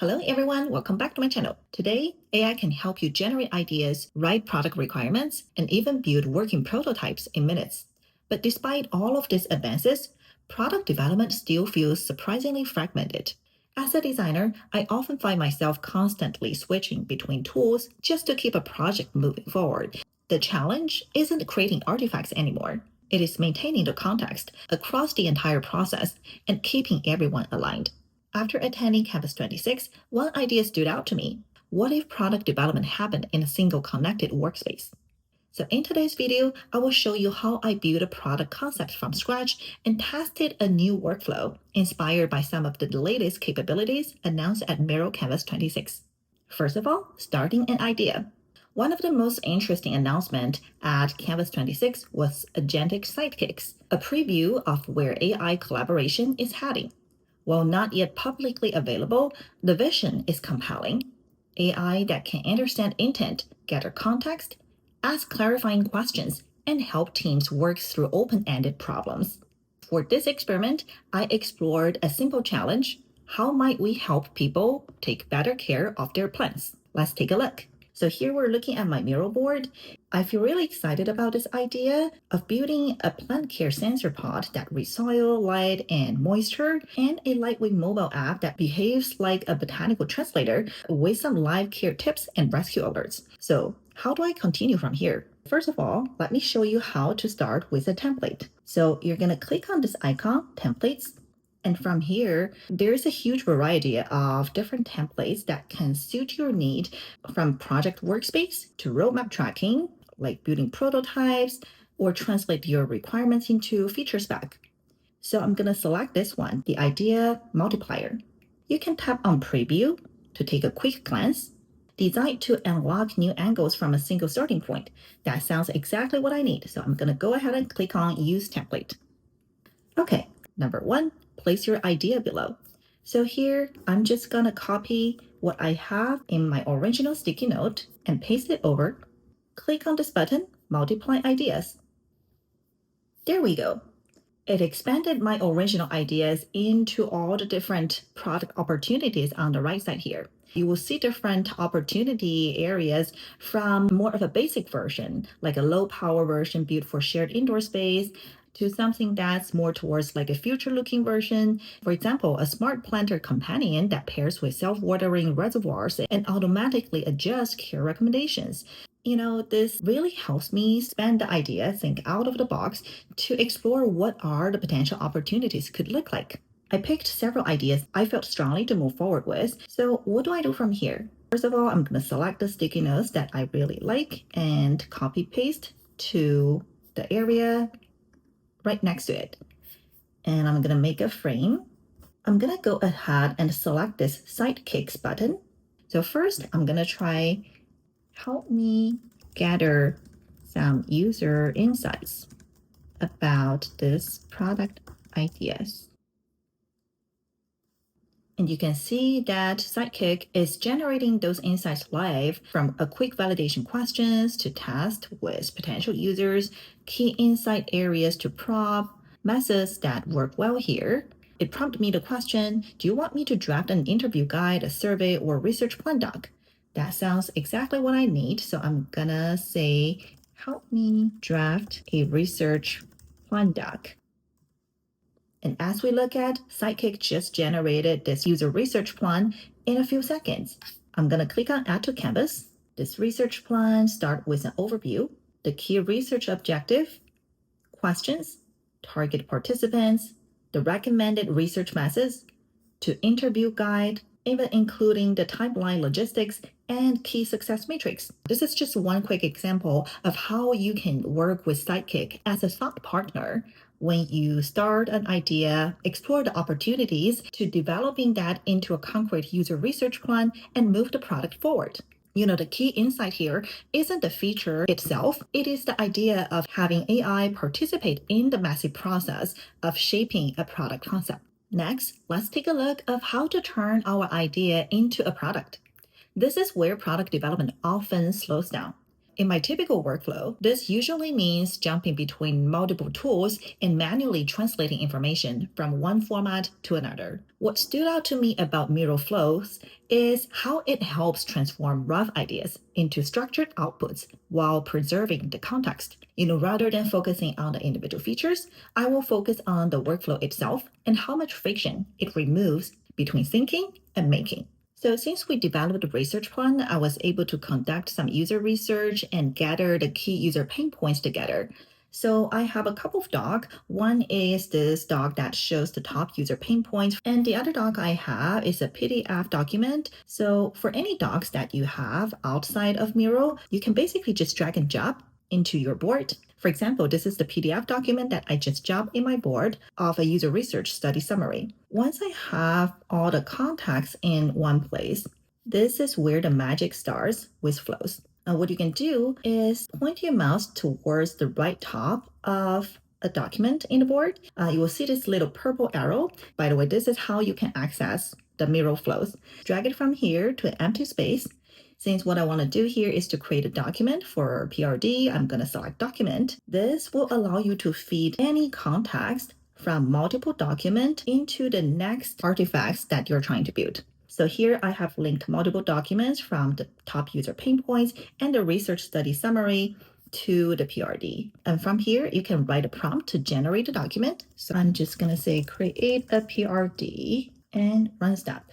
Hello everyone, welcome back to my channel. Today, AI can help you generate ideas, write product requirements, and even build working prototypes in minutes. But despite all of these advances, product development still feels surprisingly fragmented. As a designer, I often find myself constantly switching between tools just to keep a project moving forward. The challenge isn't creating artifacts anymore. It is maintaining the context across the entire process and keeping everyone aligned. After attending Canvas 26, one idea stood out to me. What if product development happened in a single connected workspace? So in today's video, I will show you how I built a product concept from scratch and tested a new workflow inspired by some of the latest capabilities announced at Miro Canvas 26. First of all, starting an idea. One of the most interesting announcements at Canvas 26 was Agentic Sidekicks, a preview of where AI collaboration is heading. While not yet publicly available, the vision is compelling. AI that can understand intent, gather context, ask clarifying questions, and help teams work through open-ended problems. For this experiment, I explored a simple challenge. How might we help people take better care of their plants? Let's take a look. So here we're looking at my Miro board. I feel really excited about this idea of building a plant care sensor pod that reads soil, light, and moisture, and a lightweight mobile app that behaves like a botanical translator with some live care tips and rescue alerts. So how do I continue from here? First of all, let me show you how to start with a template. So you're going to click on this icon, Templates, and from here, there's a huge variety of different templates that can suit your need, from project workspace to roadmap tracking, like building prototypes, or translate your requirements into feature spec. So I'm going to select this one, the idea multiplier. You can tap on preview to take a quick glance. Designed to unlock new angles from a single starting point. That sounds exactly what I need. So I'm going to go ahead and click on use template. Okay, number one, place your idea below. So here, I'm just gonna copy what I have in my original sticky note and paste it over. Click on this button, multiply ideas. There we go. It expanded my original ideas into all the different product opportunities on the right side here. You will see different opportunity areas from more of a basic version, like a low power version built for shared indoor space, to something that's more towards like a future looking version. For example, a smart planter companion that pairs with self-watering reservoirs and automatically adjusts care recommendations. This really helps me expand the idea, think out of the box to explore what are the potential opportunities could look like. I picked several ideas I felt strongly to move forward with. So what do I do from here? First of all, I'm going to select the sticky notes that I really like and copy paste to the area right next to it. And I'm going to make a frame. I'm going to go ahead and select this Sidekicks button. So first, I'm going to try help me gather some user insights about this product ideas. And you can see that Sidekick is generating those insights live, from a quick validation questions to test with potential users, key insight areas to prompt, methods that work well here. It prompted me the question, do you want me to draft an interview guide, a survey, or research plan doc? That sounds exactly what I need. So I'm gonna say, help me draft a research plan doc. And as we look at, Sidekick just generated this user research plan in a few seconds. I'm going to click on Add to Canvas. This research plan starts with an overview, the key research objective, questions, target participants, the recommended research methods, to interview guide, even including the timeline logistics and key success matrix. This is just one quick example of how you can work with Sidekick as a thought partner when you start an idea, explore the opportunities to developing that into a concrete user research plan and move the product forward. The key insight here isn't the feature itself, it is the idea of having AI participate in the messy process of shaping a product concept. Next, let's take a look at how to turn our idea into a product. This is where product development often slows down. In my typical workflow, this usually means jumping between multiple tools and manually translating information from one format to another. What stood out to me about Miro flows is how it helps transform rough ideas into structured outputs while preserving the context. Rather than focusing on the individual features, I will focus on the workflow itself and how much friction it removes between thinking and making. So since we developed the research plan, I was able to conduct some user research and gather the key user pain points together. So I have a couple of docs. One is this doc that shows the top user pain points, and the other doc I have is a PDF document. So for any docs that you have outside of Miro, you can basically just drag and drop into your board. For example, this is the PDF document that I just dropped in my board of a user research study summary. Once I have all the contacts in one place, this is where the magic starts with flows. Now, what you can do is point your mouse towards the right top of a document in the board. You will see this little purple arrow. By the way, this is how you can access the Miro flows. Drag it from here to an empty space. Since what I want to do here is to create a document for PRD, I'm going to select document. This will allow you to feed any context from multiple documents into the next artifacts that you're trying to build. So here I have linked multiple documents from the top user pain points and the research study summary to the PRD. And from here, you can write a prompt to generate a document. So I'm just going to say create a PRD and run step.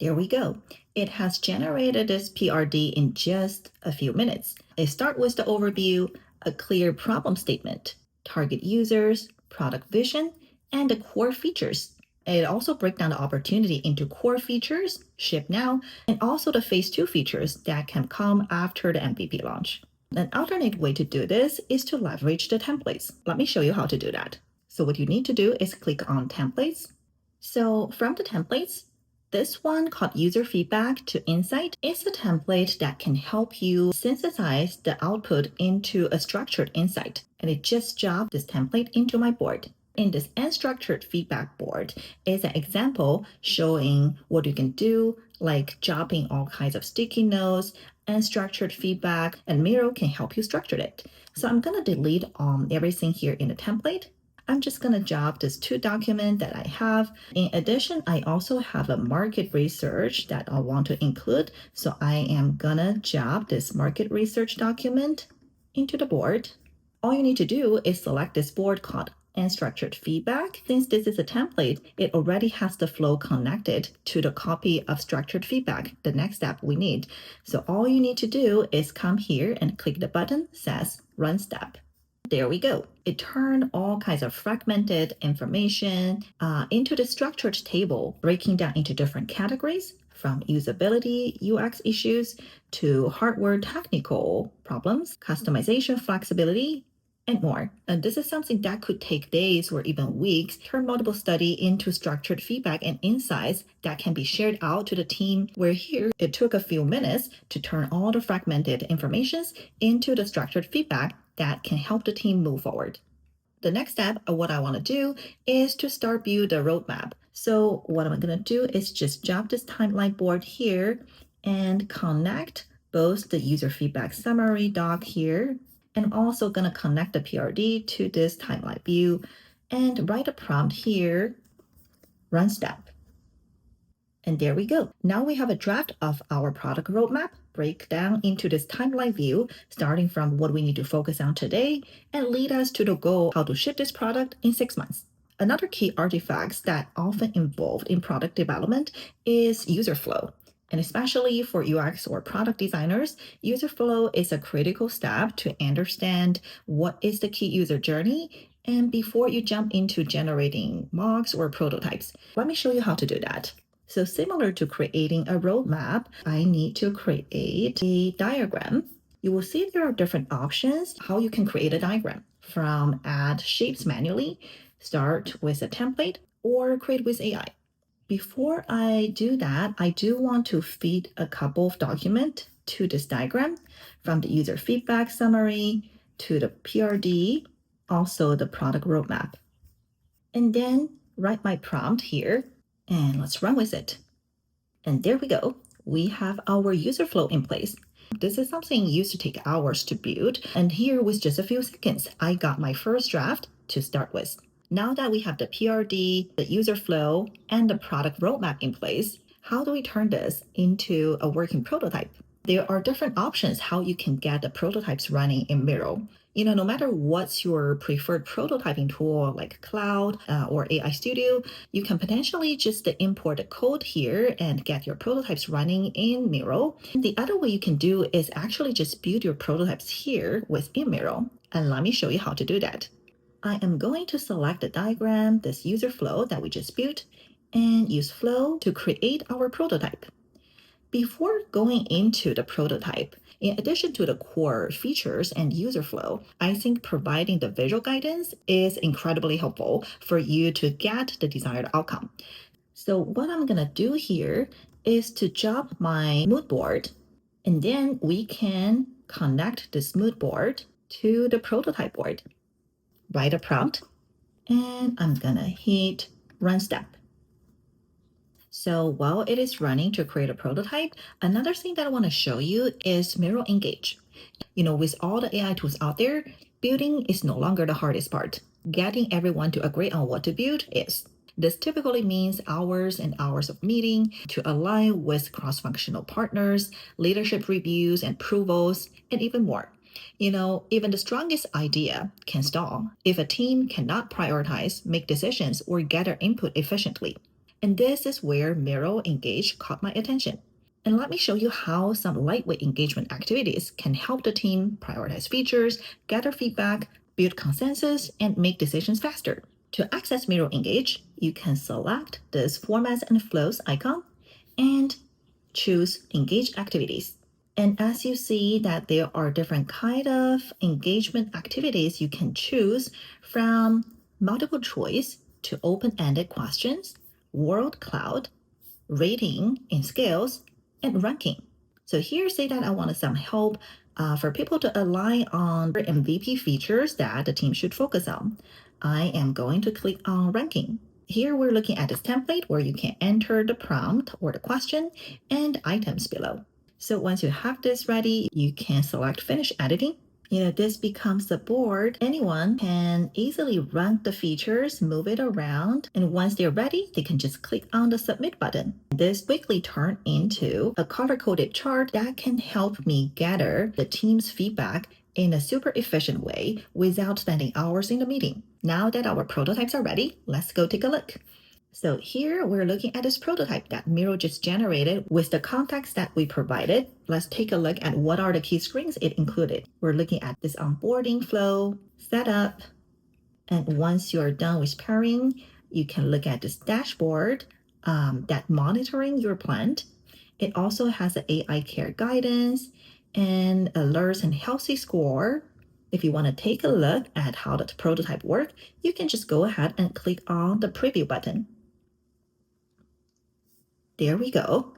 There we go. It has generated this PRD in just a few minutes. I start with the overview, a clear problem statement, target users, product vision, and the core features. It also breaks down the opportunity into core features, ship now, and also the phase 2 features that can come after the MVP launch. An alternate way to do this is to leverage the templates. Let me show you how to do that. So what you need to do is click on templates. So from the templates, this one called User Feedback to Insight is a template that can help you synthesize the output into a structured insight. And it just dropped this template into my board. In this unstructured feedback board is an example showing what you can do, like dropping all kinds of sticky notes, unstructured feedback, and Miro can help you structure it. So I'm going to delete everything here in the template. I'm just going to drop this 2 document that I have. In addition, I also have a market research that I want to include. So I am going to drop this market research document into the board. All you need to do is select this board called unstructured feedback. Since this is a template, it already has the flow connected to the copy of structured feedback, the next step we need. So all you need to do is come here and click the button that says run step. There we go. It turned all kinds of fragmented information into the structured table, breaking down into different categories from usability, UX issues, to hardware technical problems, customization flexibility, and more. And this is something that could take days or even weeks, turn multiple study into structured feedback and insights that can be shared out to the team, where here it took a few minutes to turn all the fragmented informations into the structured feedback that can help the team move forward. The next step of what I want to do is to start build a roadmap. So what I'm going to do is just drop this timeline board here and connect both the user feedback summary doc here, and I'm also going to connect the PRD to this timeline view and write a prompt here, run step. And there we go. Now we have a draft of our product roadmap, break down into this timeline view, starting from what we need to focus on today and lead us to the goal how to ship this product in 6 months. Another key artifacts that often involved in product development is user flow. And especially for UX or product designers, user flow is a critical step to understand what is the key user journey and before you jump into generating mocks or prototypes. Let me show you how to do that. So similar to creating a roadmap, I need to create a diagram. You will see there are different options how you can create a diagram, from add shapes manually, start with a template, or create with AI. Before I do that, I do want to feed a couple of documents to this diagram, from the user feedback summary to the PRD, also the product roadmap. And then write my prompt here, and let's run with it. And there we go. We have our user flow in place. This is something used to take hours to build, and here with just a few seconds, I got my first draft to start with. Now that we have the PRD, the user flow, and the product roadmap in place, how do we turn this into a working prototype? There are different options how you can get the prototypes running in Miro. No matter what's your preferred prototyping tool, like Cloud or AI Studio, you can potentially just import the code here and get your prototypes running in Miro. The other way you can do is actually just build your prototypes here within Miro. And let me show you how to do that. I am going to select the diagram, this user flow that we just built, and use flow to create our prototype. Before going into the prototype, in addition to the core features and user flow, I think providing the visual guidance is incredibly helpful for you to get the desired outcome. So what I'm going to do here is to jump my mood board, and then we can connect this mood board to the prototype board. Write a prompt, and I'm going to hit run step. So while it is running to create a prototype, another thing that I want to show you is Miro Engage. With all the AI tools out there, building is no longer the hardest part. Getting everyone to agree on what to build is. This typically means hours and hours of meeting to align with cross-functional partners, leadership reviews and approvals, and even more. Even the strongest idea can stall if a team cannot prioritize, make decisions, or gather input efficiently. And this is where Miro Engage caught my attention. And let me show you how some lightweight engagement activities can help the team prioritize features, gather feedback, build consensus, and make decisions faster. To access Miro Engage, you can select this Formats and Flows icon and choose Engage Activities. And as you see that there are different kind of engagement activities you can choose, from multiple choice to open-ended questions, world cloud, rating in scales, and ranking. So here say that I wanted some help for people to align on MVP features that the team should focus on. I am going to click on ranking. Here we're looking at this template where you can enter the prompt or the question and items below. So once you have this ready, you can select finish editing. This becomes the board. Anyone can easily rank the features, move it around, and once they're ready, they can just click on the submit button. This quickly turns into a color-coded chart that can help me gather the team's feedback in a super efficient way without spending hours in the meeting. Now that our prototypes are ready, let's go take a look. So here we're looking at this prototype that Miro just generated with the context that we provided. Let's take a look at what are the key screens it included. We're looking at this onboarding flow, setup, and once you're done with pairing, you can look at this dashboard that monitoring your plant. It also has an AI care guidance and alerts and healthy score. If you want to take a look at how the prototype works, you can just go ahead and click on the preview button. There we go.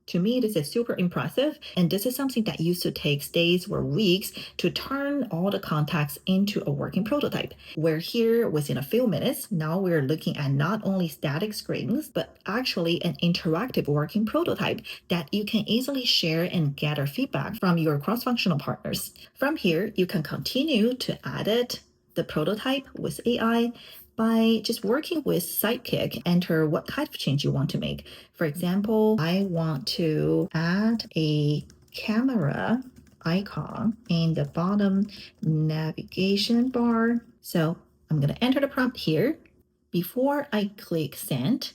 To me, this is super impressive, and this is something that used to take days or weeks to turn all the contacts into a working prototype. We're here within a few minutes. Now we're looking at not only static screens, but actually an interactive working prototype that you can easily share and gather feedback from your cross-functional partners. From here, you can continue to edit the prototype with AI by just working with Sidekick. Enter what kind of change you want to make. For example, I want to add a camera icon in the bottom navigation bar. So I'm going to enter the prompt here. Before I click send,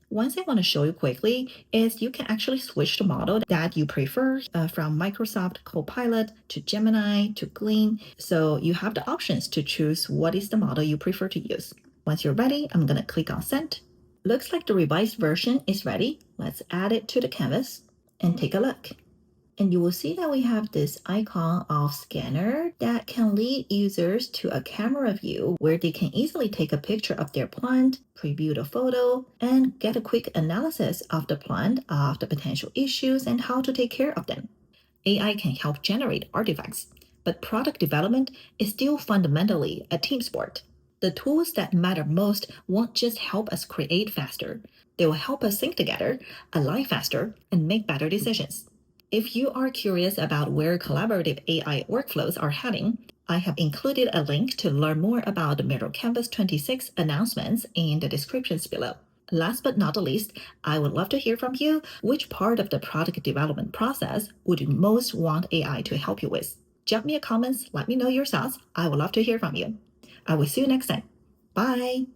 one thing I want to show you quickly is you can actually switch the model that you prefer from Microsoft Copilot to Gemini to Glean. So you have the options to choose what is the model you prefer to use. Once you're ready, I'm going to click on send. Looks like the revised version is ready. Let's add it to the canvas and take a look. And you will see that we have this icon of scanner that can lead users to a camera view where they can easily take a picture of their plant, preview the photo, and get a quick analysis of the plant, of the potential issues, and how to take care of them. AI can help generate artifacts, but product development is still fundamentally a team sport. The tools that matter most won't just help us create faster. They will help us think together, align faster, and make better decisions. If you are curious about where collaborative AI workflows are heading, I have included a link to learn more about the Miro Canvas 26 announcements in the descriptions below. Last but not the least, I would love to hear from you. Which part of the product development process would you most want AI to help you with? Drop me a comment, let me know your thoughts. I would love to hear from you. I will see you next time. Bye.